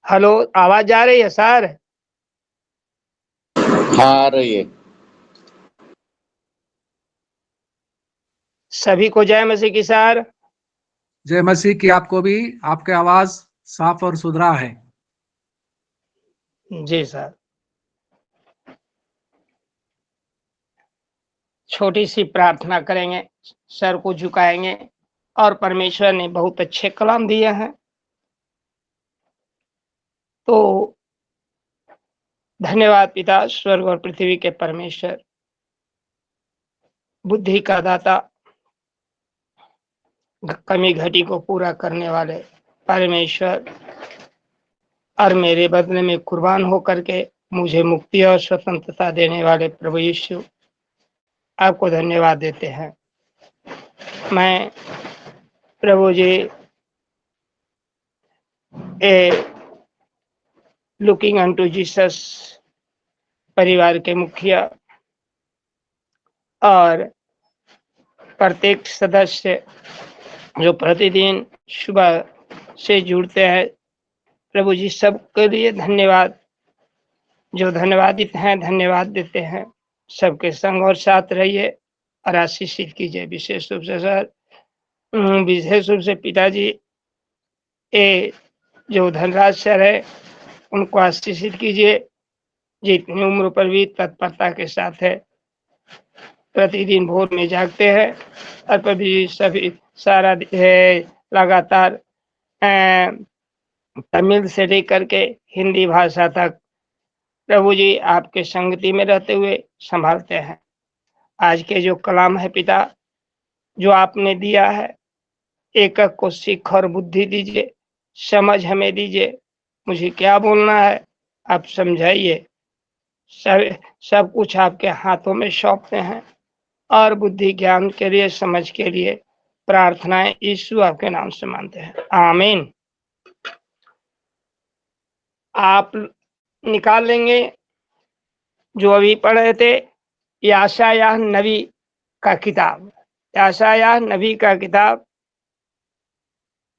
Hello, आवाज आ रही है सर? हाँ आ रही है। सभी को जय मसीह की सर। जय मसीह की आपको भी। आपके आवाज साफ और सुथरा है। जी सर। छोटी सी प्रार्थना करेंगे, सर को झुकाएंगे और परमेश्वर ने बहुत अच्छे कलाम दिए हैं, तो धन्यवाद पिता, स्वर्ग और पृथ्वी के परमेश्वर, बुद्धि का दाता, कमी घटी को पूरा करने वाले परमेश्वर, और मेरे बदले में कुर्बान होकर के मुझे मुक्ति और स्वतंत्रता देने वाले प्रभु यीशु, आपको धन्यवाद देते हैं। मैं प्रभु जी लुकिंग अनटू जीसस परिवार के मुखिया और प्रत्येक सदस्य जो प्रतिदिन सुबह से जुड़ते हैं, प्रभु जी सबके लिए धन्यवाद। जो धन्यवादित हैं धन्यवाद देते हैं। सबके संग और साथ रहिए और आशीषित कीजिए। विशेष रूप से सर, विशेष रूप से पिताजी ए जो धनराज सर है, उनको आशीषित कीजिए, जितनी उम्र पर भी तत्परता के साथ है, प्रतिदिन भोर में जागते हैं और कभी सभी सारा लगातार तमिल से लेकर के हिंदी भाषा तक प्रभु जी आपके संगति में रहते हुए संभालते हैं। आज के जो कलाम है पिता, जो आपने दिया है, एक एक को सीख और बुद्धि दीजिए, समझ हमें दीजिए। मुझे क्या बोलना है आप समझाइए। सब कुछ आपके हाथों में सौंपते हैं और बुद्धि ज्ञान के लिए, समझ के लिए प्रार्थनाएं यीशु आपके नाम से मानते हैं, आमीन। आप निकाल लेंगे जो अभी पढ़ रहे थे, यशायाह नबी का किताब, यशायाह नबी का किताब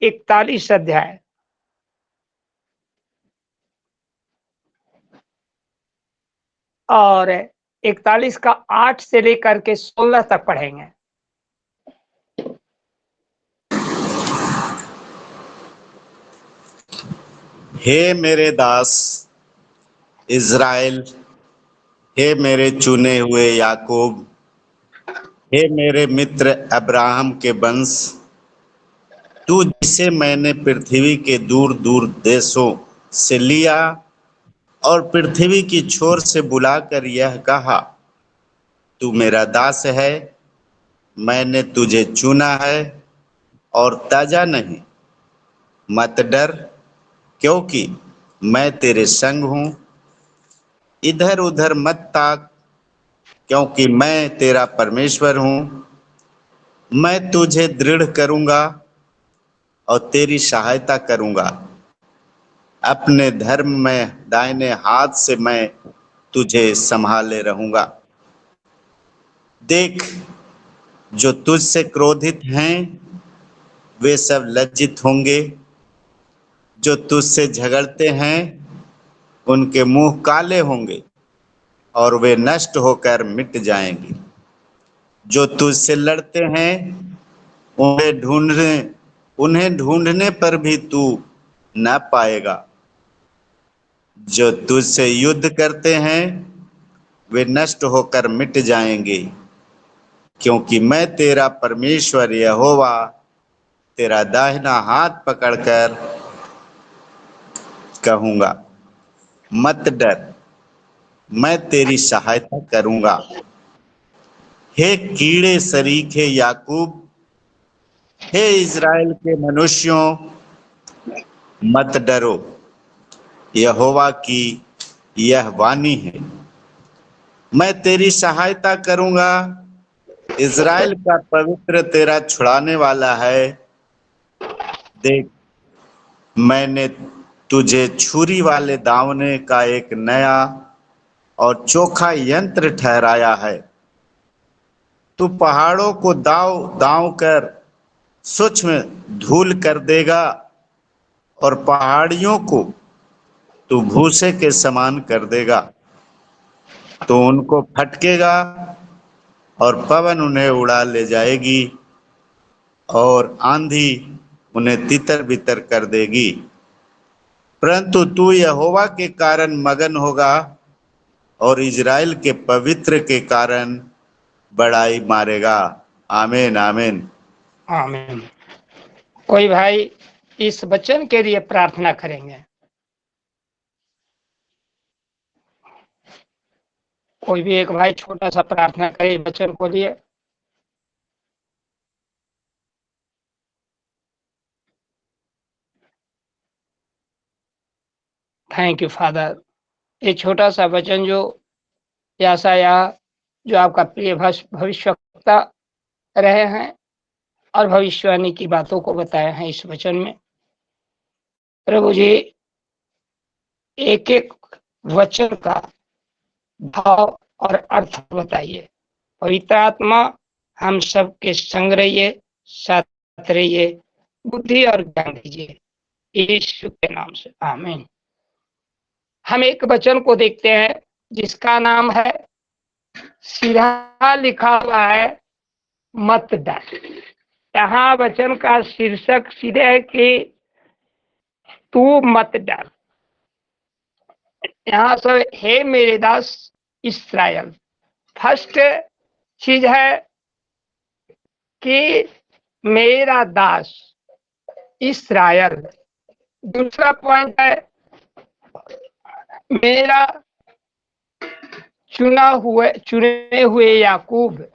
41 अध्याय और 41 का 8 से लेकर के 16 तक पढ़ेंगे। हे मेरे दास इज़राइल, हे मेरे चुने हुए याकूब, हे मेरे मित्र अब्राहम के वंश, तू जिसे मैंने पृथ्वी के दूर दूर देशों से लिया और पृथ्वी की छोर से बुलाकर यह कहा, तू मेरा दास है, मैंने तुझे चुना है और ताजा नहीं। मत डर, क्योंकि मैं तेरे संग हूँ। इधर उधर मत ताक, क्योंकि मैं तेरा परमेश्वर हूँ। मैं तुझे दृढ़ करूँगा और तेरी सहायता करूँगा। अपने धर्म में दाहिने हाथ से मैं तुझे संभाले रहूँगा। देख, जो तुझसे क्रोधित हैं वे सब लज्जित होंगे, जो तुझसे झगड़ते हैं उनके मुंह काले होंगे और वे नष्ट होकर मिट जाएंगे। जो तुझसे लड़ते हैं उन्हें ढूंढने पर भी तू न पाएगा। जो तुझसे युद्ध करते हैं वे नष्ट होकर मिट जाएंगे, क्योंकि मैं तेरा परमेश्वर यहोवा तेरा दाहिना हाथ पकड़कर कहूँगा, मत डर, मैं तेरी सहायता करूँगा। हे कीड़े सरीखे याकूब, हे इज़राइल के मनुष्यों, मत डरो। यहोवा की यह वाणी है, मैं तेरी सहायता करूँगा। इज़राइल का पवित्र तेरा छुड़ाने वाला है। देख, मैंने तुझे छुरी वाले दावने का एक नया और चोखा यंत्र ठहराया है। तू पहाड़ों को दाव दाव कर सूक्ष्म धूल कर देगा और पहाड़ियों को तू भूसे के समान कर देगा। तो उनको फटकेगा और पवन उन्हें उड़ा ले जाएगी और आंधी उन्हें तितर बितर कर देगी। परंतु तू यहोवा के कारण मगन होगा और इज़राइल के पवित्र के कारण बड़ाई मारेगा। आमीन आमीन। आमीन। कोई भाई इस वचन के लिए प्रार्थना करेंगे? कोई भी एक भाई छोटा सा प्रार्थना करे इस वचन को लिए। Thank you father. ये छोटा सा वचन जो यशायाह जो आपका प्रिय भविष्यवक्ता रहे हैं और भविष्यवाणी की बातों को बताए हैं इस वचन में, प्रभु जी एक एक वचन का भाव और अर्थ बताइए। पवित्र आत्मा हम सबके संग रहिए, साथ रहिए, बुद्धि और ज्ञान दीजिए, यीशु के नाम से आमीन। हम एक वचन को देखते हैं जिसका नाम है, सीधा लिखा हुआ है मत डर। यहाँ वचन का शीर्षक सीधे है कि तू मत डर। यहाँ सब हे मेरे दास इस्राएल। फर्स्ट चीज है कि मेरा दास इस्राएल। दूसरा पॉइंट है मेरा चुने हुए याकूब।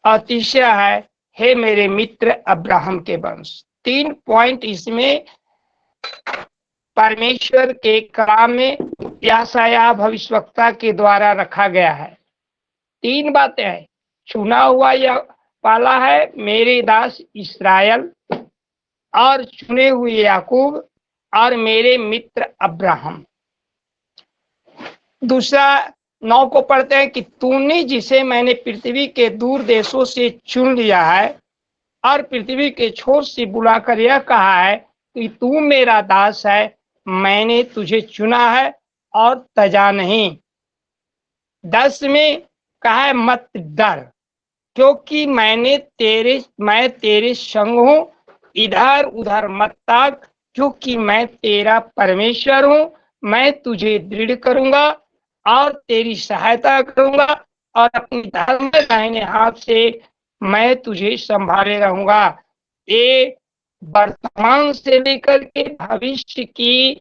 और तीसरा है हे मेरे मित्र अब्राहम के वंश। 3 पॉइंट इसमें परमेश्वर के कलाम में यशायाह भविष्यवक्ता के द्वारा रखा गया है। 3 बातें हैं, चुना हुआ या पाला है मेरे दास इस्राएल, और चुने हुए याकूब, और मेरे मित्र अब्राहम। दूसरा 9 को पढ़ते हैं कि तूने जिसे मैंने पृथ्वी के दूर देशों से चुन लिया है और पृथ्वी के छोर से बुलाकर यह कहा है कि तू मेरा दास है, मैंने तुझे चुना है और तजा नहीं। 10 में कहा है मत डर, क्योंकि मैं तेरे संग हूँ, इधर उधर मत ताक, क्योंकि मैं तेरा परमेश्वर हूँ। मैं तुझे दृढ़ करूंगा और तेरी सहायता करूंगा और अपनी धर्म दाहिने हाथ से मैं तुझे संभाले रहूंगा। ये वर्तमान से लेकर के भविष्य की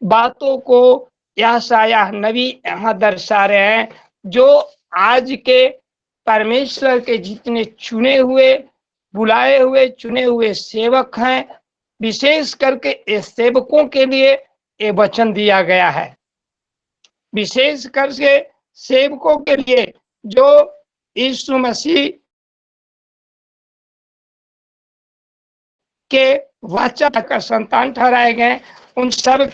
बातों को यशायाह नबी यहाँ दर्शा रहे हैं, जो आज के परमेश्वर के जितने चुने हुए, बुलाए हुए, चुने हुए सेवक हैं, विशेष करके इस सेवकों के लिए ये वचन दिया गया है। विशेष करके सेवकों के लिए जो यीशु मसीह के वचन का संतान ठहराए गए, उन सब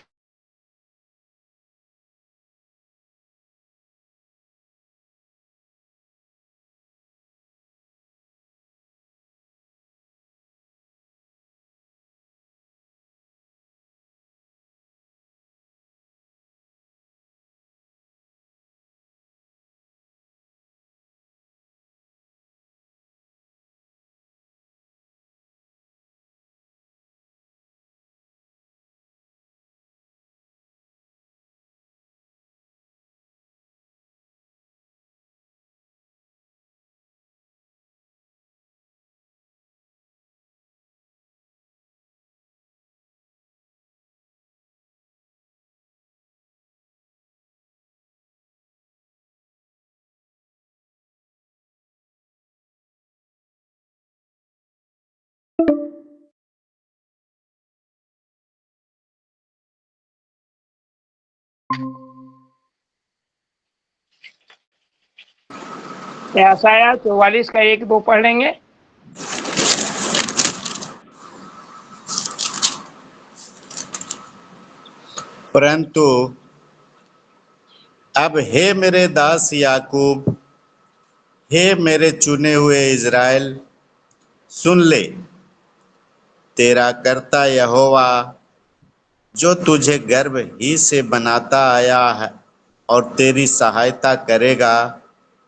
यशायाह 44 का 1-2 पढ़ लेंगे। परंतु अब हे मेरे दास याकूब, हे मेरे चुने हुए इज़राइल, सुन ले, तेरा कर्ता यहोवा जो तुझे गर्भ ही से बनाता आया है और तेरी सहायता करेगा,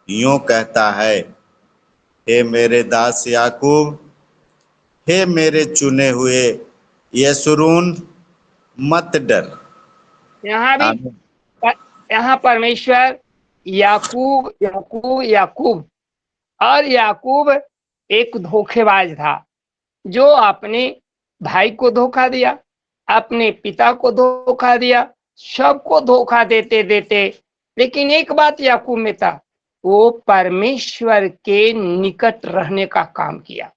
यूं कहता है, हे मेरे दास याकूब, हे मेरे चुने हुए यशूरून, मत डर। यहाँ भी आमीन। यहाँ परमेश्वर याकूब याकूब याकूब, और याकूब एक धोखेबाज था जो अपने भाई को धोखा दिया, अपने पिता को धोखा दिया, सबको धोखा देते देते, लेकिन एक बात याकूब में था, वो परमेश्वर के निकट रहने का काम किया,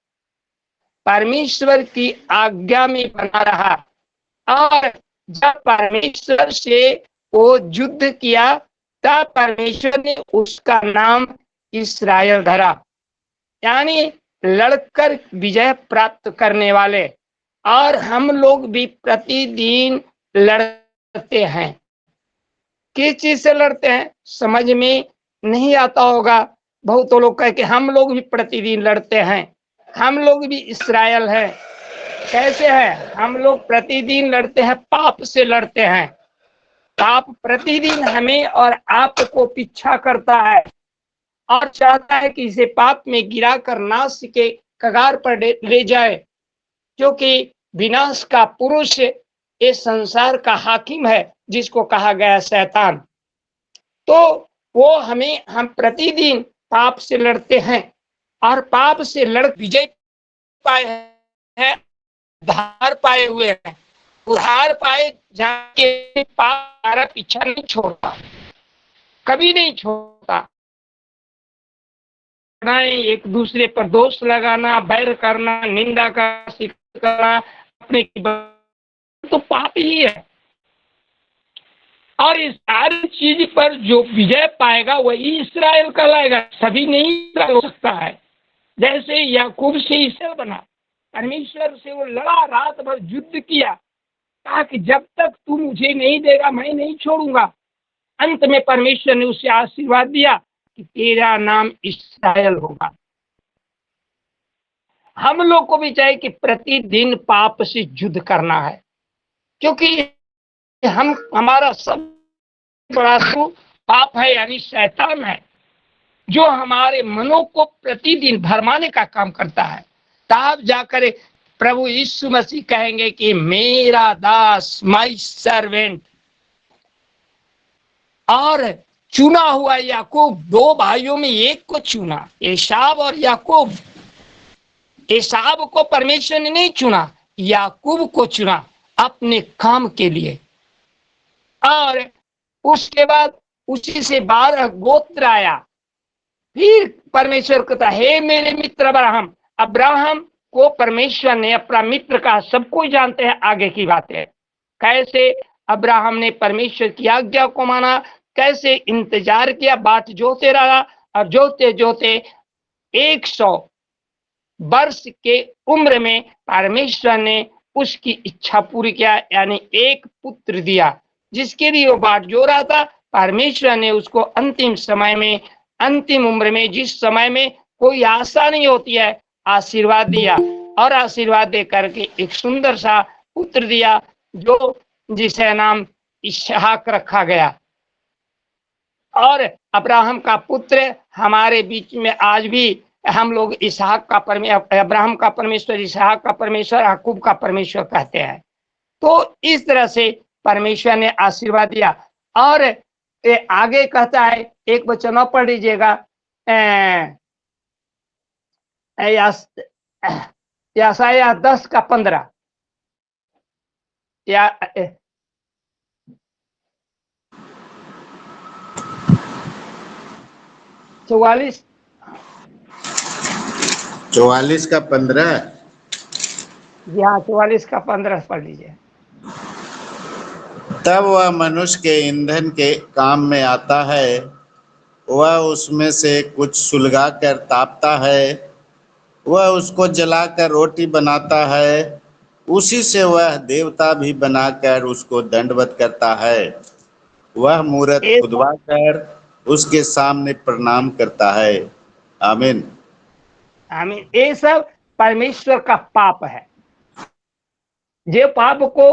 परमेश्वर की आज्ञा में बना रहा। और जब परमेश्वर से वो युद्ध किया तब परमेश्वर ने उसका नाम इस्राएल धरा, यानी लड़कर विजय प्राप्त करने वाले। और हम लोग भी प्रतिदिन लड़ते हैं। किस चीज से लड़ते हैं समझ में नहीं आता होगा। बहुत लोग कह के हम लोग भी प्रतिदिन लड़ते हैं, हम लोग भी इस्राएल है। कैसे है? हम लोग प्रतिदिन लड़ते हैं, पाप से लड़ते हैं। पाप प्रतिदिन हमें और आपको पीछा करता है और चाहता है कि इसे पाप में गिराकर नाश के कगार पर ले जाए, क्योंकि विनाश का पुरुष इस संसार का हाकिम है, जिसको कहा गया शैतान। तो वो हम प्रतिदिन पाप से लड़ते हैं और पाप से लड़ विजय पाए हैं, उद्धार पाए हुए हैं। उद्धार पाए जाके पाप हमारा पीछा नहीं छोड़ता, कभी नहीं छोड़ता। एक दूसरे पर दोष लगाना, बैर करना, निंदा करना, अपने तो पाप ही है। और इस सारी चीज पर जो विजय पाएगा वही इस्राएल कहलाएगा, सभी नहीं हो सकता है। जैसे याकूब से इस्राएल बना, परमेश्वर से वो लड़ा, रात भर युद्ध किया, कहा कि जब तक तू मुझे नहीं देगा मैं नहीं छोड़ूंगा। अंत में परमेश्वर ने उसे आशीर्वाद दिया कि तेरा नाम इस्राएल होगा। हम लोग को भी चाहिए कि प्रतिदिन पाप से युद्ध करना है, क्योंकि हमारा सब बड़ा पाप है, यानी शैतान है, जो हमारे मनों को प्रतिदिन भरमाने का काम करता है। तब जाकर प्रभु यीशु मसीह कहेंगे कि मेरा दास, माय सर्वेंट। और चुना हुआ याकूब, दो भाइयों में एक को चुना, एसाव और याकूब। एसाव को परमेश्वर ने नहीं चुना, याकूब को चुना अपने काम के लिए। और उसके बाद उसी से 12 गोत्र आया। फिर परमेश्वर कहता, हे मेरे मित्र अब्राहम। अब्राहम को परमेश्वर ने अपना मित्र कहा। सब कोई जानते हैं आगे की बातें, कैसे अब्राहम ने परमेश्वर की आज्ञा को माना, कैसे इंतजार किया, बात जोते रहा, और जोते जोते 100 वर्ष के उम्र में परमेश्वर ने उसकी इच्छा पूरी किया, यानी एक पुत्र दिया, जिसके लिए वो बाट जो रहा था। परमेश्वर ने उसको अंतिम समय में, अंतिम उम्र में, जिस समय में कोई आशा नहीं होती है, आशीर्वाद दिया। और आशीर्वाद दे करके एक सुंदर सा पुत्र दिया, जो जिसे नाम इसहाक रखा गया। और अब्राहम का पुत्र हमारे बीच में आज भी हम लोग इसहाक का परमेश्वर, अब्राहम का परमेश्वर, इसहाक का परमेश्वर, याकूब का परमेश्वर कहते हैं। तो इस तरह से परमेश्वर ने आशीर्वाद दिया। और आगे कहता है, एक वचन और पढ़ लीजिएगा, यशायाह 10:15 या 44 का 15। जी हाँ, 44:15 पढ़ लीजिए। तब वह मनुष्य के ईंधन के काम में आता है, वह उसमें से कुछ सुलगा कर तापता है, वह उसको जलाकर रोटी बनाता है, उसी से वह देवता भी बनाकर उसको दंडवत करता है। वह मूरत खुदवा कर उसके सामने प्रणाम करता है। आमीन। आमीन। ये सब परमेश्वर का पाप है। ये पाप को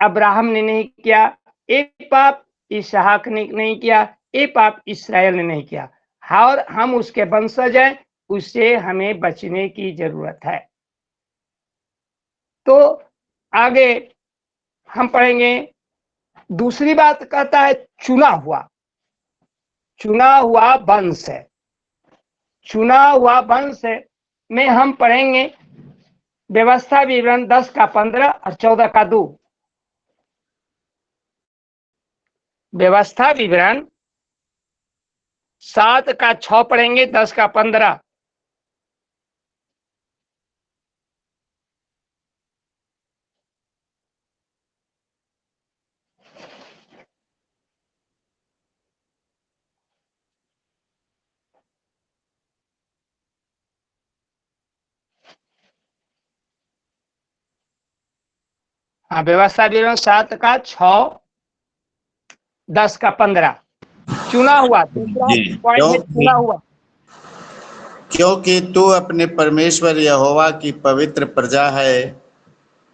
अब्राहम ने नहीं किया, एक पाप इसहाक ने नहीं किया, एक पाप इस्राएल ने नहीं किया, और हम उसके वंशज हैं, उससे हमें बचने की जरूरत है। तो आगे हम पढ़ेंगे। दूसरी बात कहता है चुना हुआ वंश है। चुना हुआ वंश में हम पढ़ेंगे व्यवस्था विवरण 10 का 15 और 14 का 2। व्यवस्था विवरण 7 का 6 पढ़ेंगे, 10 का 15। हाँ, व्यवस्था विवरण 7 का 6, 10 का 15। चुना हुआ, दूसरा जी, पॉइंट है चुना हुआ। क्योंकि तू अपने परमेश्वर यहोवा की पवित्र प्रजा है।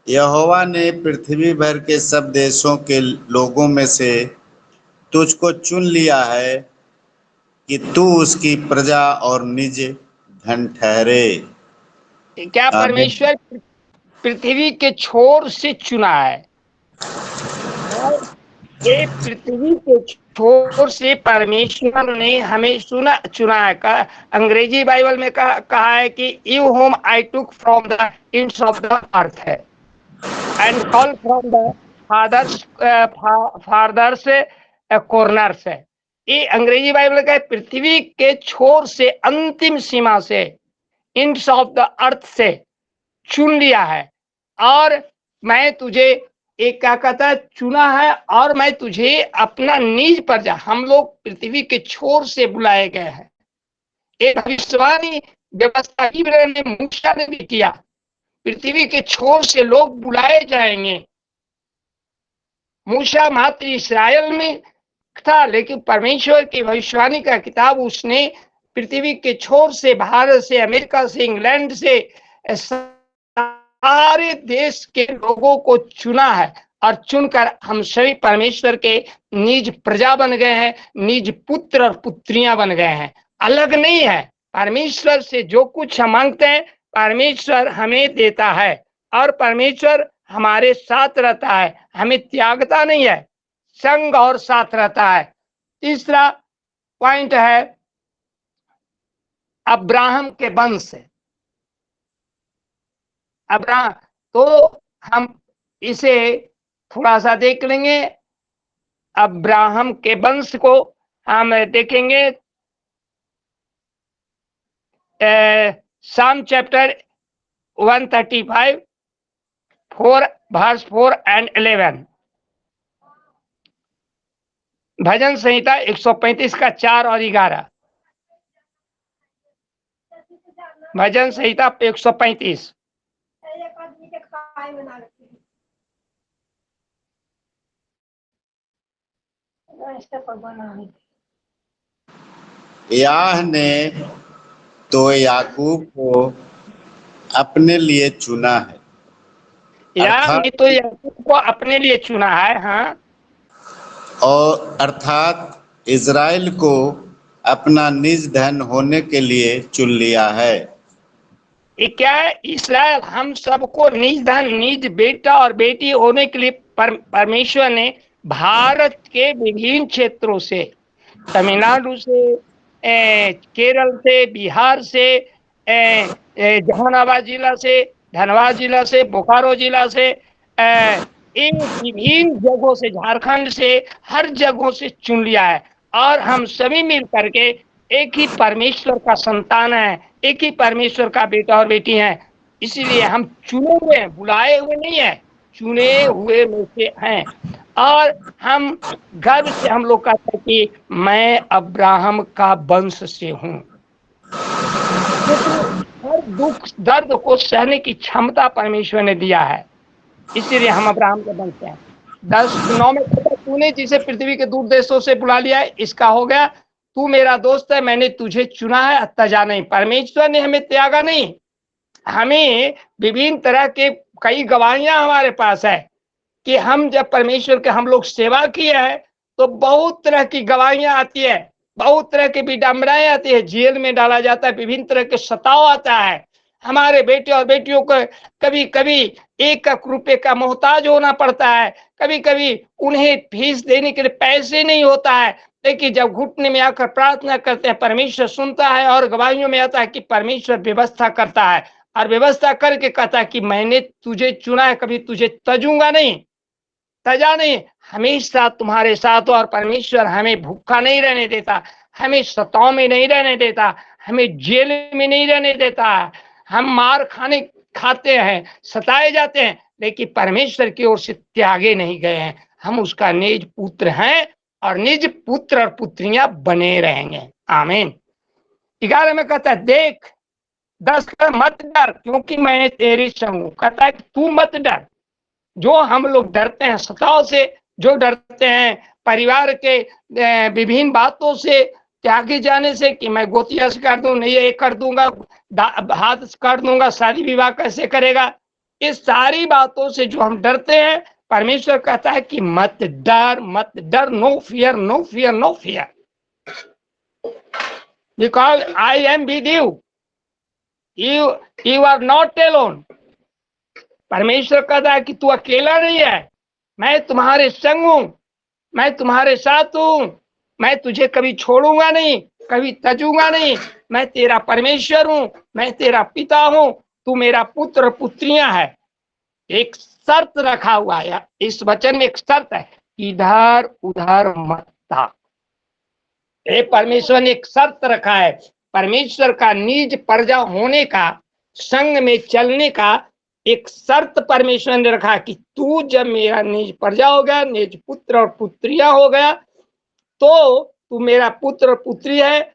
यहोवा ने पृथ्वी भर के सब देशों के लोगों में से तुझको चुन लिया है कि तू उसकी प्रजा और निज धन ठहरे। क्या परमेश्वर पृथ्वी के छोर से चुना है, और ये पृथ्वी के छोर से परमेश्वर ने हमें चुना है। अंग्रेजी बाइबल में कहा है कि you whom I took from the ends of the earth है एंड कॉल फ्रॉम द फादर्स कॉर्नर्स है। ये अंग्रेजी बाइबल का पृथ्वी के छोर से, अंतिम सीमा से, एंड्स ऑफ द अर्थ से चुन लिया है, और मैं तुझे एक क्या कहता है चुना है, और मैं तुझे अपना निज प्रजा, हम लोग पृथ्वी के छोर से बुलाए गए हैं। एक भविष्यवाणी व्यवस्था विवरण में मूसा ने भी किया, पृथ्वी के छोर से लोग बुलाए जाएंगे। मूसा मात्र इस्राएल में था, लेकिन परमेश्वर की भविष्यवाणी का किताब उसने पृथ्वी के छोर से, भारत से, अमेरिका से, इंग्लैंड से, सारे देश के लोगों को चुना है, और चुनकर हम सभी परमेश्वर के निज प्रजा बन गए हैं, निज पुत्र और पुत्रियां बन गए हैं। अलग नहीं है। परमेश्वर से जो कुछ हम मांगते हैं परमेश्वर हमें देता है, और परमेश्वर हमारे साथ रहता है, हमें त्यागता नहीं है, संग और साथ रहता है। तीसरा पॉइंट है अब्राहम के वंश। अब्राहम, तो हम इसे थोड़ा सा देख लेंगे। अब्राहम के वंश को हम देखेंगे साम चैप्टर 135 वर्स 4 एंड 11, भजन संहिता 135 का 4 और 11, भजन संहिता 135। याह ने तो याकूब को अपने लिए चुना है। याह ने तो याकूब को अपने लिए चुना है। हाँ, और अर्थात इज़राइल को अपना निज धन होने के लिए चुन लिया है। ये क्या है? इस्राएल हम सबको निज धन, निज बेटा और बेटी होने के लिए परमेश्वर ने भारत के विभिन्न क्षेत्रों से, तमिलनाडु से, केरल से, बिहार से, जहानाबाद जिला से, धनबाद जिला से, बोकारो जिला से, इन विभिन्न जगहों से, झारखंड से, हर जगहों से चुन लिया है, और हम सभी मिल करके एक ही परमेश्वर का संतान है, एक ही परमेश्वर का बेटा और बेटी है। इसीलिए हम चुने हुए हैं, बुलाए हुए नहीं है, चुने हुए में से हैं। और हम गर्व से हम लोग कहते हैं कि मैं अब्राहम का वंश से हूं। हर दुख दर्द को सहने की क्षमता परमेश्वर ने दिया है, इसीलिए हम अब्राहम के वंश हैं। 10:9 में कहता, तूने जिसे पृथ्वी के दूर देशों से बुला लिया है, इसका हो गया, तू मेरा दोस्त है, मैंने तुझे चुना है, तजा नहीं। परमेश्वर ने हमें त्यागा नहीं, हमें विभिन्न तरह के कई गवाहियां हमारे पास है कि हम जब परमेश्वर के हम लोग सेवा किए है तो बहुत तरह की गवाहियां आती है, बहुत तरह की विडंबनाएं आती है, जेल में डाला जाता है, विभिन्न तरह के सताव आता है। हमारे बेटे और बेटियों को कभी कभी 1 रुपए का मोहताज होना पड़ता है, कभी कभी उन्हें फीस देने के लिए पैसे नहीं होता है, लेकिन जब घुटने में आकर प्रार्थना करते हैं परमेश्वर सुनता है और गवाहियों में आता है कि परमेश्वर व्यवस्था करता है और व्यवस्था करके कहता है कि मैंने तुझे चुना है, कभी तुझे तजूंगा नहीं, तजा नहीं, हमेशा तुम्हारे साथ हो। और परमेश्वर हमें भूखा नहीं रहने देता, हमें सताव में नहीं रहने देता, हमें जेल में नहीं रहने देता। हम मार खाते हैं, सताए जाते हैं, लेकिन परमेश्वर की ओर से त्यागे नहीं गए हैं। हम उसका निज पुत्र हैं और निज पुत्र और पुत्रियां बने रहेंगे। आमीन। 11 में कहता है देख 10 कर मत डर क्योंकि मैं तेरे संग हूं। कहता है तू मत डर। जो हम लोग डरते हैं सताव से, जो डरते हैं परिवार के विभिन्न बातों से, त्यागे जाने से कि मैं गोतिया से कर दूं, नहीं ये कर दूंगा, हाथ कर दूंगा, शादी विवाह कैसे करेगा, इस सारी बातों से जो हम डरते हैं, परमेश्वर कहता है कि मत डर, मत डर, no fear, no fear, no fear, because I am with you, you are not alone. परमेश्वर कहता है कि तू अकेला नहीं है, मैं तुम्हारे संग हूं, मैं तुम्हारे साथ हूं, मैं तुझे कभी छोड़ूंगा नहीं, कभी तजूंगा नहीं, मैं तेरा परमेश्वर हूं, मैं तेरा पिता हूं, तू मेरा पुत्र पुत्रियां है। एक शर्त रखा हुआ है, इस वचन में एक शर्त है, इधर उधर मत ताक। ये परमेश्वर ने एक शर्त रखा है, परमेश्वर का निज प्रजा होने का, संग में चलने का एक शर्त परमेश्वर ने रखा कि तू जब मेरा निज प्रजा हो गया, निज पुत्र और पुत्रिया हो गया, तो तू मेरा पुत्र और पुत्री है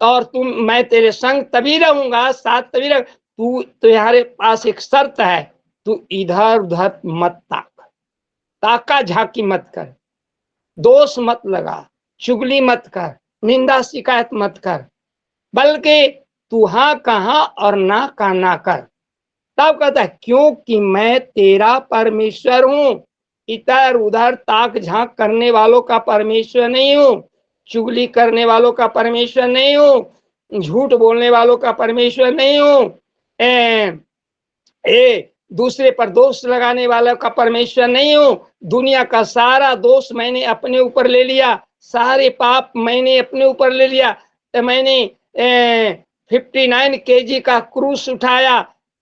और मैं तेरे संग तभी रहूंगा, साथ तभी रह। तू तुम्हारे पास एक शर्त है, तू इधर उधर मत ताका झाकी मत कर, दोष मत लगा, चुगली मत कर, निंदा शिकायत मत कर, बल्कि तू हाँ कहा और ना का ना कर। तब कहता है क्योंकि मैं तेरा परमेश्वर हूं, इधर उधर ताक झांक करने वालों का परमेश्वर नहीं हूं, चुगली करने वालों का परमेश्वर नहीं हूं, झूठ बोलने वालों का परमेश्वर नहीं हूं, दूसरे पर दोष लगाने वालों का परमेश्वर नहीं हूं। दुनिया का सारा दोष मैंने अपने ऊपर ले लिया, सारे पाप मैंने अपने ऊपर ले लिया। तो मैंने 59 kg का क्रूस उठाया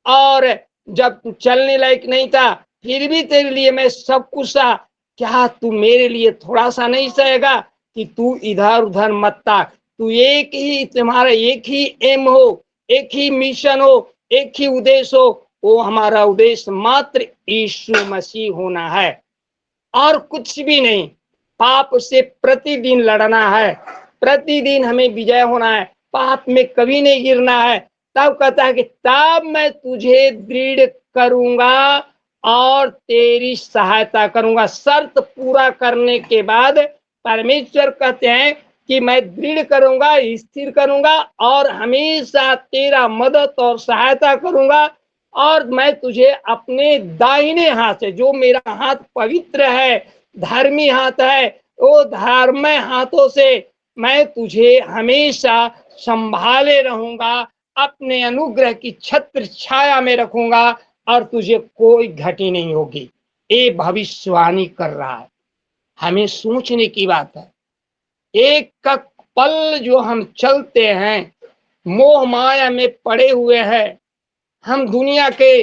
और जब चलने लायक नहीं था फिर भी तेरे लिए मैं सब कुछ सहा। क्या तू मेरे लिए थोड़ा सा नहीं सहेगा कि तू इधर उधर मत ताक। तू एक ही, तुम्हारा एक ही एम हो, एक ही मिशन हो, एक ही उद्देश्य हो, वो हमारा उद्देश्य मात्र यीशु मसीह होना है और कुछ भी नहीं। पाप से प्रतिदिन लड़ना है, प्रतिदिन हमें विजय होना है, पाप में कभी नहीं गिरना है। तब कहता है कि तब मैं तुझे दृढ़ करूंगा और तेरी सहायता करूंगा। शर्त पूरा करने के बाद परमेश्वर कहते हैं कि मैं दृढ़ करूंगा, स्थिर करूंगा और हमेशा तेरा मदद और सहायता करूंगा और मैं तुझे अपने दाहिने हाथ से, जो मेरा हाथ पवित्र है, धर्मी हाथ है, वो धर्म हाथों से मैं तुझे हमेशा संभाले रहूंगा, अपने अनुग्रह की छत्र छाया में रखूंगा और तुझे कोई घटी नहीं होगी। ये भविष्यवाणी कर रहा है। हमें सोचने की बात है, एक का पल जो हम चलते हैं मोह माया में पड़े हुए हैं, हम दुनिया के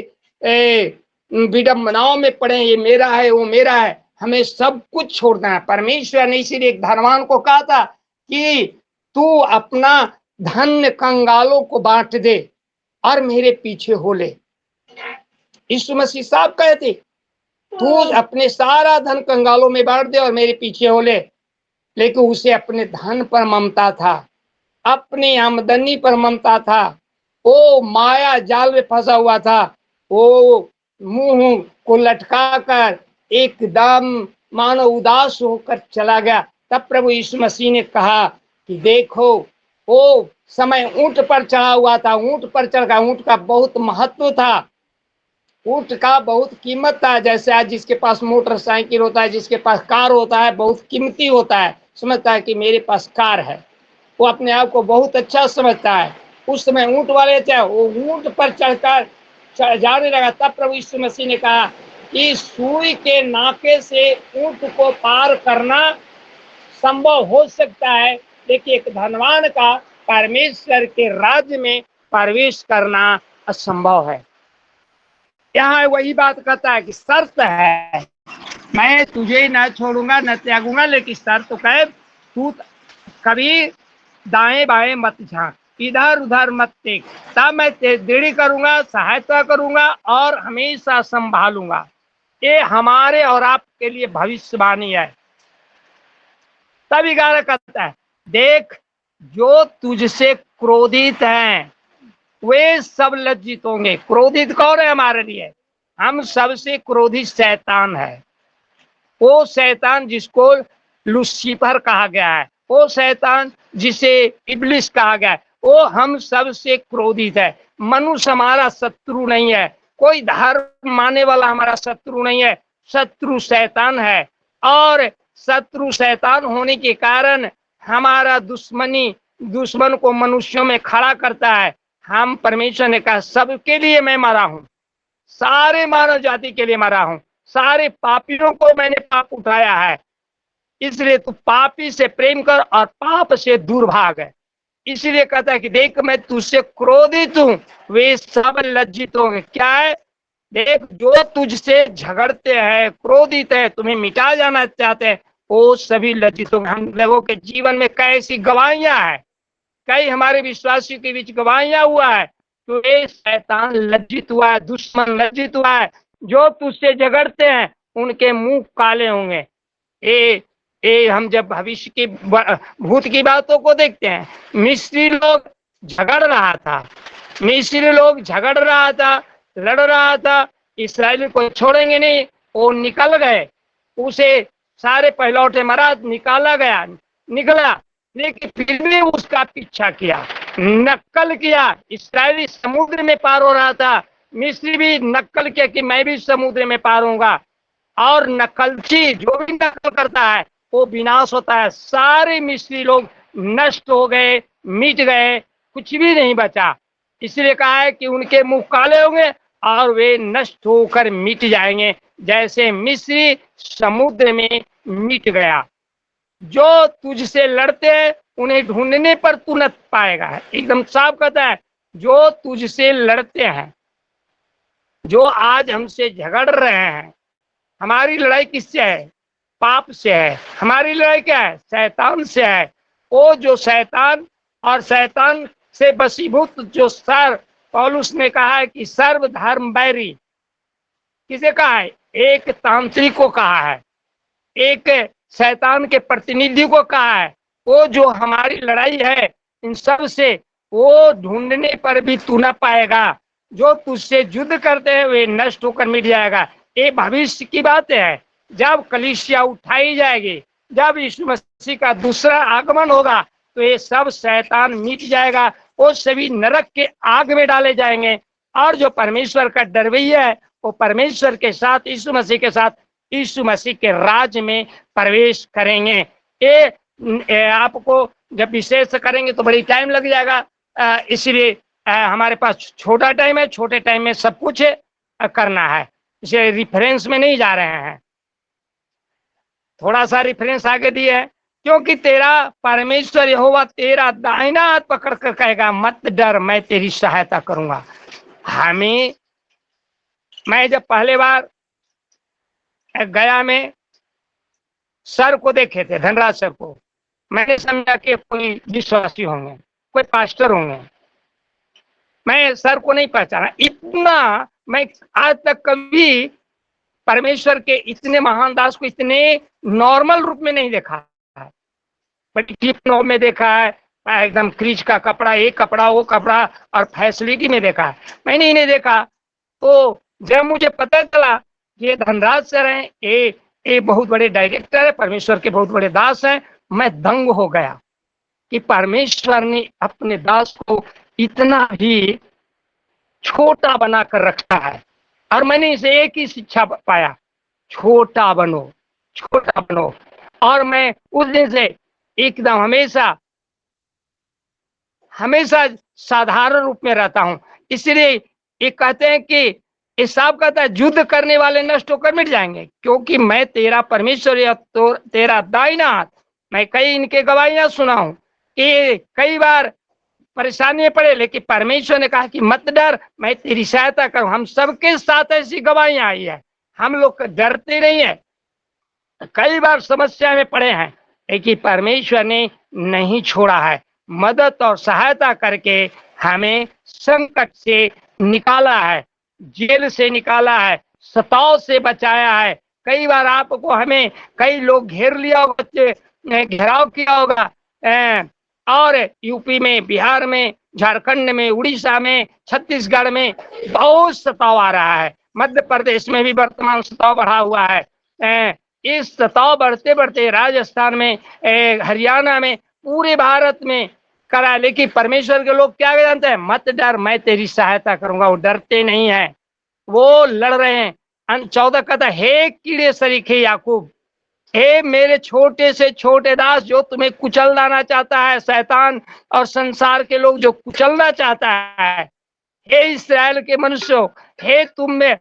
विडंबनाओं में पड़े, ये मेरा है वो मेरा है, हमें सब कुछ छोड़ना है। परमेश्वर ने इसीलिए एक धनवान को कहा था कि तू अपना धन कंगालों को बांट दे और मेरे पीछे हो ले। यीशु मसीह साहब कहे थे तू अपने सारा धन कंगालों में बांट दे और मेरे पीछे हो ले। लेकिन उसे अपने धन पर ममता था, अपनी आमदनी पर ममता था, वो माया जाल में फंसा हुआ था, वो मुंह को लटका कर एकदम मानो उदास होकर चला गया। तब प्रभु यीशु मसीह ने कहा कि देखो वो समय ऊंट पर चढ़ा हुआ था, ऊंट पर चढ़ गया। ऊंट का बहुत महत्व था, ऊंट का बहुत कीमत था। जैसे आज जिसके पास मोटरसाइकिल होता है, जिसके पास कार होता है, बहुत कीमती होता है, समझता है कि मेरे पास कार है, वो अपने आप को बहुत अच्छा समझता है। उस समय ऊंट वाले थे, वो ऊंट पर चढ़कर जाने लगा। तब प्रभु यीशु मसीह ने कहा कि सुई के नाके से ऊंट को पार करना संभव हो सकता है, लेकिन एक धनवान का परमेश्वर के राज्य में प्रवेश करना असंभव है। यहाँ वही बात कहता है कि शर्त है, मैं तुझे न छोड़ूंगा न त्यागूंगा, लेकिन शर्त तो कहे तू कभी दाएं बाएं मत झांक, इधर उधर मत देख, तब मैं दृढ़ करूंगा, सहायता करूंगा और हमेशा संभालूंगा। ये हमारे और आपके लिए भविष्यवाणी है। तभी गाना कहता है, देख जो तुझसे क्रोधित हैं वे सब लज्जित होंगे। क्रोधित कौन है हमारे लिए? हम सबसे क्रोधित शैतान है। वो शैतान जिसको लूसीफर कहा गया है, वो शैतान जिसे इब्लिस कहा गया है, वो हम सबसे क्रोधित है। मनुष्य हमारा शत्रु नहीं है, कोई धर्म मानने वाला हमारा शत्रु नहीं है, शत्रु शैतान है। और शत्रु शैतान होने के कारण हमारा दुश्मन को मनुष्यों में खड़ा करता है। हम परमेश्वर ने कहा सबके लिए मैं मरा हूं, सारे मानव जाति के लिए मरा हूं, सारे पापियों को मैंने पाप उठाया है, इसलिए तू पापी से प्रेम कर और पाप से दूर भाग है। इसलिए कहता है कि देख मैं तुझसे क्रोधित हूं, वे सब लज्जित होंगे। क्या है? देख जो तुझसे झगड़ते हैं, क्रोधित है, तुम्हें मिटा जाना चाहते हैं, वो सभी लज्जित होंगे। हम लोगों के जीवन में कैसी गवाहियां है, कई हमारे विश्वासियों के बीच गवाहियां हुआ है, तो ये शैतान लज्जित हुआ है, दुश्मन लज्जित हुआ है। जो तुझसे झगड़ते हैं उनके मुंह काले होंगे। ये हम जब भविष्य की भूत की बातों को देखते हैं, मिस्री लोग झगड़ रहा था, मिस्री लोग झगड़ रहा था, लड़ रहा था, इस्राएली को छोड़ेंगे नहीं, वो निकल गए, उसे सारे पहलौठे मरा निकाला गया, निकला, लेकिन फिर भी उसका पीछा किया, नक्कल किया। इस्राएली समुद्र में पार हो रहा था, मिस्री भी नक्कल किया कि मैं भी समुद्र में पार होऊंगा। और नकलची जो भी नकल करता है वो विनाश होता है। सारे मिस्री लोग नष्ट हो गए, मिट गए, कुछ भी नहीं बचा। इसलिए कहा है कि उनके मुंह काले होंगे और वे नष्ट होकर मिट जाएंगे, जैसे मिस्री समुद्र में मिट गया। जो तुझसे लड़ते हैं उन्हें ढूंढने पर तू न पाएगा। एकदम साफ कहता है, जो तुझसे लड़ते हैं, जो आज हमसे झगड़ रहे हैं, हमारी लड़ाई किससे है? पाप से है। हमारी लड़ाई क्या है? शैतान से है। वो जो शैतान और शैतान से बसीभूत जो पौलुस ने कहा है कि सर्वधर्म बैरी, किसे कहा है? एक तांत्रिक को कहा है, एक शैतान के प्रतिनिधि को कहा है। वो जो हमारी लड़ाई है इन सब से, वो ढूंढने पर भी तू न पाएगा। जो तुझसे युद्ध करते हैं वे नष्ट होकर मिट जाएगा। ये भविष्य की बात है। जब कलीसिया उठाई जाएगी, जब यीशु मसीह का दूसरा आगमन होगा, तो ये सब शैतान मिट जाएगा, वो सभी नरक के आग में डाले जाएंगे। और जो परमेश्वर का डरवैया है वो परमेश्वर के साथ, यीशु मसीह के साथ, यीशु मसीह के राज्य में प्रवेश करेंगे। ये आपको जब विशेष करेंगे तो बड़ी टाइम लग जाएगा, इसलिए हमारे पास छोटा टाइम है, छोटे टाइम में सब कुछ करना है, इसे रिफरेंस में नहीं जा रहे हैं। थोड़ा सा रिफरेंस आगे दिए है, क्योंकि तेरा परमेश्वर यहोवा तेरा दाहिना हाथ पकड़ कर कहेगा मत डर, मैं तेरी सहायता करूंगा। मैं जब पहले बार गया में सर को देखे थे, धनराज सर को, मैंने समझा कि कोई विश्वासी होंगे, कोई पास्टर होंगे। मैं सर को नहीं पहचाना। इतना मैं आज तक कभी परमेश्वर के इतने महान दास को इतने नॉर्मल रूप में नहीं देखा है। बट टिप में देखा है, एकदम क्रीज का कपड़ा, एक कपड़ा वो कपड़ा, और फैसिलिटी में देखा है। मैंने इन्हें देखा तो जब मुझे पता चला कि ये धनराज सर हैं, ये बहुत बड़े डायरेक्टर है, परमेश्वर के बहुत बड़े दास हैं, मैं दंग हो गया कि परमेश्वर ने अपने दास को इतना ही छोटा बनाकर रखा है। और मैंने इसे एक ही शिक्षा पाया, छोटा बनो, छोटा बनो। और मैं उस दिन से एकदम हमेशा साधारण रूप में रहता हूं। इसलिए ये कहते हैं कि हिसाब कहता है युद्ध करने वाले नष्ट होकर मिट जाएंगे, क्योंकि मैं तेरा परमेश्वर या तो तेरा दाहिना हाथ। मैं कई इनके गवाहियां सुना हूं कि कई बार परेशानी पड़े, लेकिन परमेश्वर ने कहा कि मत डर, मैं तेरी सहायता करूं। हम सबके साथ ऐसी गवाहियां आई है, हम लोग डरते नहीं है। कई बार समस्या में पड़े हैं, लेकिन परमेश्वर ने नहीं छोड़ा है, मदद और सहायता करके हमें संकट से निकाला है, जेल से निकाला है, सताव से बचाया है। कई बार आपको हमें कई लोग घेर लिया होगा, घेराव किया होगा, और यूपी में, बिहार में, झारखंड में, उड़ीसा में, छत्तीसगढ़ में बहुत सताव आ रहा है। मध्य प्रदेश में भी वर्तमान सताव बढ़ा हुआ है। इस सताव बढ़ते बढ़ते राजस्थान में, हरियाणा में, पूरे भारत में करा। लेकिन परमेश्वर के लोग क्या जानते हैं, मत डर, मैं तेरी सहायता करूंगा। वो डरते नहीं है, वो लड़ रहे हैं। 14 कहता, हे कीड़े सरीखे याकूब, हे मेरे छोटे से छोटे दास, जो तुम्हें कुचल लाना चाहता है, शैतान और संसार के लोग जो कुचलना चाहता है, हे इस्राएल के मनुष्यों, हे तुम में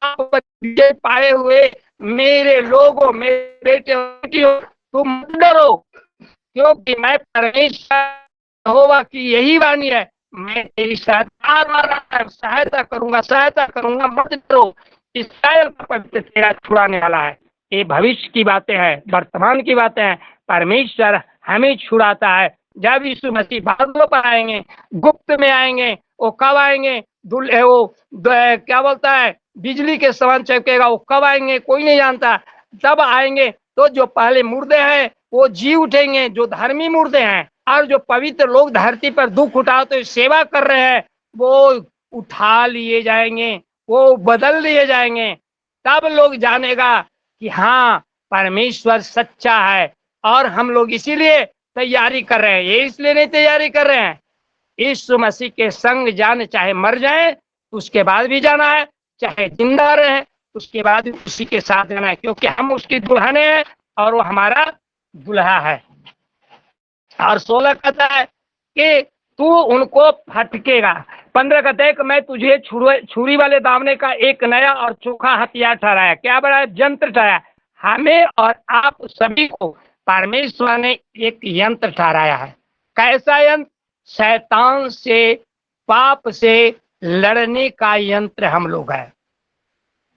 विजय पाए हुए मेरे लोगों, मेरे बेटे बेटियों, तुम मत डरो, क्योंकि मैं परमेश्वर यहोवा की यही वाणी है, मैं तेरी सहायता करूंगा, मत डरो। इस्राएल का पवित्र तेरा छुड़ाने वाला है। ये भविष्य की बातें हैं, वर्तमान की बातें हैं। परमेश्वर हमें छुड़ाता है। जब यीशु मसीह बादलों पर आएंगे, गुप्त में आएंगे, वो कब आएंगे, क्या बोलता है, बिजली के समान चमकेगा। वो कब आएंगे कोई नहीं जानता। तब आएंगे तो जो पहले मुर्दे हैं वो जी उठेंगे, जो धर्मी मुर्दे हैं, और जो पवित्र लोग धरती पर दुख उठाते सेवा कर रहे हैं, वो उठा लिए जाएंगे, वो बदल लिए जाएंगे। तब लोग जानेगा कि हाँ, परमेश्वर सच्चा है। और हम लोग इसीलिए तैयारी कर रहे हैं। ये इसलिए नहीं तैयारी कर रहे हैं, यीशु मसीह के संग जाने, चाहे मर जाए उसके बाद भी जाना है, चाहे जिंदा रहे उसके बाद भी उसी के साथ जाना है, क्योंकि हम उसकी दुल्हने हैं और वो हमारा दुल्हा है। और 16 कहता है कि तू उनको फटकेगा। 15 कहता है कि मैं तुझे छुरी वाले दामने का एक नया और चोखा हथियार ठहराया। क्या बड़ा यंत्र ठहराया? हमें और आप सभी को परमेश्वर ने एक यंत्र ठहराया है। कैसा यंत्र? शैतान से, पाप से लड़ने का यंत्र हम लोग है।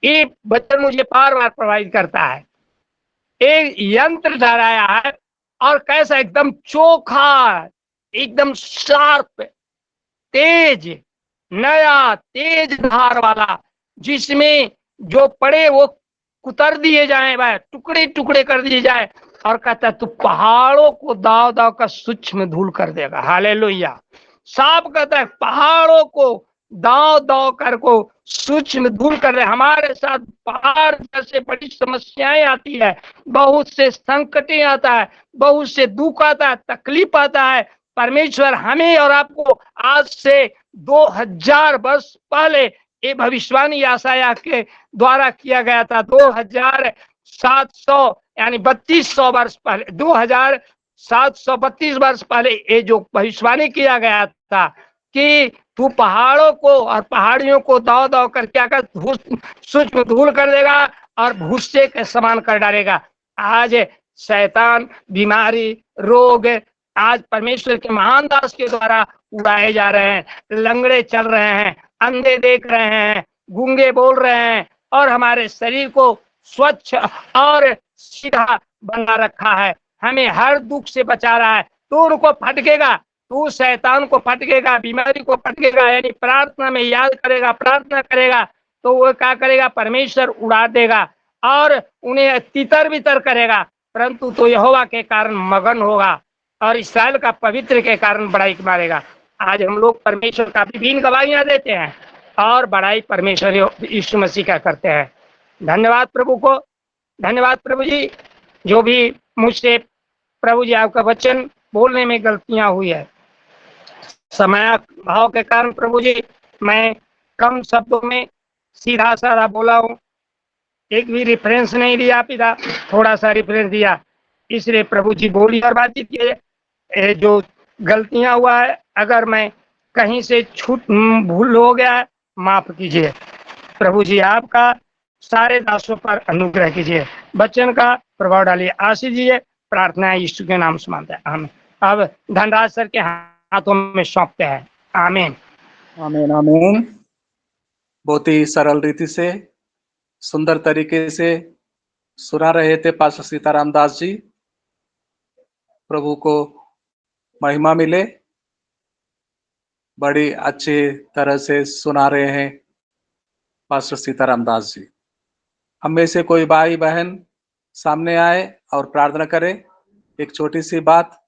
ये वचन मुझे बार बार प्रभावित करता है। एक यंत्र ठहराया है, और कैसा? एकदम चोखा, एकदम शार्प, तेज, नया तेज धार वाला, जिसमें जो पड़े वो कुतर दिए जाए, वह टुकड़े टुकड़े कर दिए जाए। और कहता है तू पहाड़ों को दाव दाव का सूक्ष्म धूल कर देगा। हालेलुया। सांप कहता है पहाड़ों को दाव दाव कर को सूक्ष्म धूल कर रहे। हमारे साथ पहाड़ जैसे बड़ी समस्याएं आती है, बहुत से संकटें आता है, बहुत से दुख आता है, तकलीफ आता है। परमेश्वर हमें और आपको आज से 2000 वर्ष पहले ये भविष्यवाणी यशायाह के द्वारा किया गया था। 2700 यानी 3200 वर्ष पहले, 2732 वर्ष पहले ये जो भविष्यवाणी किया गया था कि तू पहाड़ों को और पहाड़ियों को दाव दाव कर क्या कर, सूक्ष्म धूल कर देगा और भूसे के समान कर डालेगा। आज शैतान, बीमारी, रोग आज परमेश्वर के महान दास के द्वारा उड़ाए जा रहे हैं। लंगड़े चल रहे हैं, अंधे देख रहे हैं, गूंगे बोल रहे हैं, और हमारे शरीर को स्वच्छ और सीधा बना रखा है, हमें हर दुख से बचा रहा है। तू उनको फटकेगा, तू शैतान को फटकेगा, बीमारी को फटकेगा, यानी प्रार्थना में याद करेगा, प्रार्थना करेगा तो वो क्या करेगा? परमेश्वर उड़ा देगा और उन्हें तितर बितर करेगा, परंतु तो यहोवा के कारण मगन होगा और इस्राएल का पवित्र के कारण बड़ाई मारेगा। आज हम लोग परमेश्वर का विभिन्न गवाहियां देते हैं और बड़ाई परमेश्वर यीशु मसीह का करते हैं। धन्यवाद प्रभु को, धन्यवाद प्रभु जी, जो भी मुझसे प्रभु जी आपका वचन बोलने में गलतियां हुई है। समय भाव के कारण प्रभु जी मैं कम शब्दों में सीधा साधा बोला हूँ, एक भी रेफरेंस नहीं दिया पिता, थोड़ा सा रेफरेंस दिया, इसलिए प्रभु जी बोली और बातचीत किए। जो गलतियां हुआ है, अगर मैं कहीं से भूल हो गया है, माफ कीजिए। प्रभु जी आपका सारे दासों पर अनुग्रह कीजिए, वचन का प्रभाव डालिए, आशीष दीजिए। प्रार्थना यीशु के नाम से मांगते हैं, आमीन। अब धनराज सर के हाथों में सौंपते हैं, आमीन। आमीन आमीन। बहुत ही सरल रीति से, सुंदर तरीके से सुना रहे थे पास्टर सीताराम दास जी। प्रभु को महिमा मिले, बड़ी अच्छी तरह से सुना रहे हैं पास्टर सीताराम दास जी। हम में से कोई भाई बहन सामने आए और प्रार्थना करे। एक छोटी सी बात,